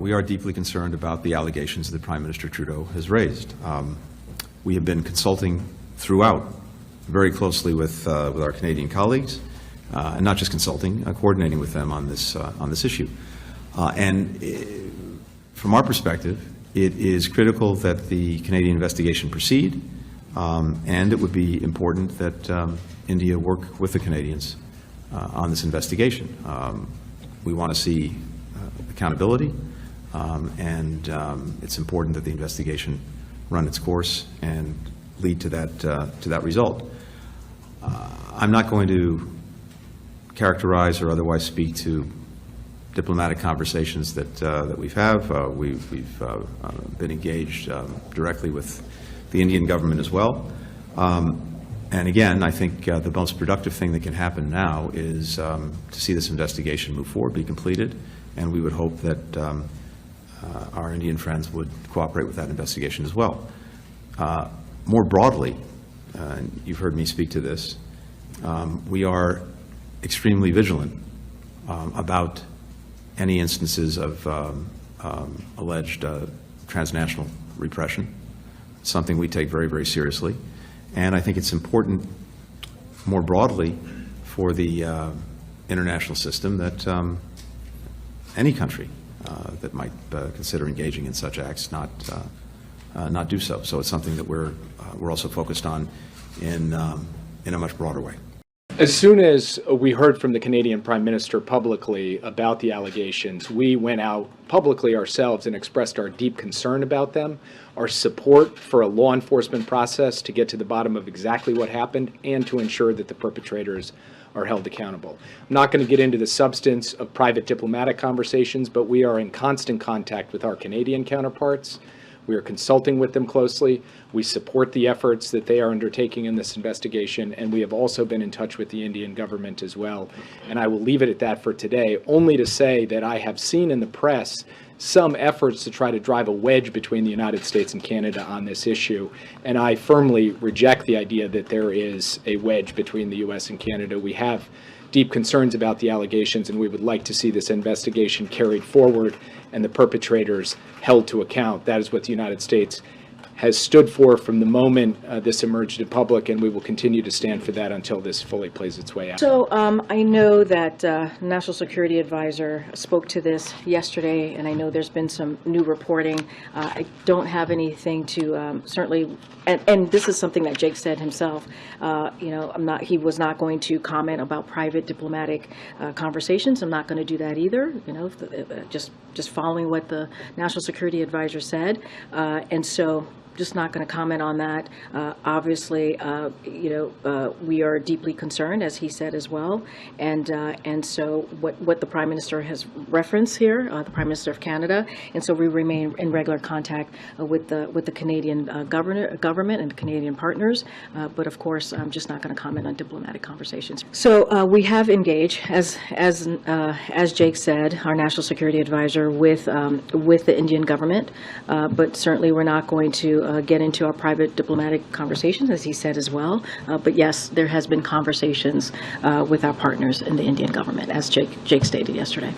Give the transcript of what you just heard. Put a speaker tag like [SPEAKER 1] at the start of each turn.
[SPEAKER 1] we are deeply concerned about the allegations that Prime Minister Trudeau has raised. We have been consulting throughout very closely with our Canadian colleagues, and not just consulting, coordinating with them on this issue. From our perspective, it is critical that the Canadian investigation proceed, and it would be important that India work with the Canadians on this investigation. We want to see accountability, and it's important that the investigation run its course and lead to that result. I'm not going to characterize or otherwise speak to diplomatic conversations that we've been engaged directly with the Indian government as well. And again, I think the most productive thing that can happen now is to see this investigation move forward, be completed, and we would hope that our Indian friends would cooperate with that investigation as well. More broadly, and you've heard me speak to this, we are extremely vigilant about any instances of alleged transnational repression, something we take very, very seriously. And I think it's important more broadly for the international system that any country that might consider engaging in such acts not do so. So it's something that we're also focused on in a much broader way.
[SPEAKER 2] As soon as we heard from the Canadian Prime Minister publicly about the allegations, we went out publicly ourselves and expressed our deep concern about them, our support for a law enforcement process to get to the bottom of exactly what happened and to ensure that the perpetrators are held accountable. I'm not going to get into the substance of private diplomatic conversations, but we are in constant contact with our Canadian counterparts. We are consulting with them closely. We support the efforts that they are undertaking in this investigation, and we have also been in touch with the Indian government as well. And I will leave it at that for today, only to say that I have seen in the press some efforts to try to drive a wedge between the United States and Canada on this issue, and I firmly reject the idea that there is a wedge between the U.S. and Canada. We have deep concerns about the allegations, and we would like to see this investigation carried forward and the perpetrators held to account. That is what the United States has stood for from the moment this emerged in public, and we will continue to stand for that until this fully plays its way out.
[SPEAKER 3] So I know that National Security Advisor spoke to this yesterday, and I know there's been some new reporting. I don't have anything to certainly, and this is something that Jake said himself. He was not going to comment about private diplomatic conversations. I'm not going to do that either. Just following what the National Security Advisor said, and so just not going to comment on that. Obviously, we are deeply concerned, as he said as well, and so what the Prime Minister has referenced here, the Prime Minister of Canada, and so we remain in regular contact with the Canadian government and the Canadian partners. But of course, I'm just not going to comment on diplomatic conversations. So we have engaged, as Jake said, our National Security Advisor with the Indian government, but certainly we're not going to get into our private diplomatic conversations, as he said as well. But yes, there has been conversations with our partners in the Indian government, as Jake stated yesterday.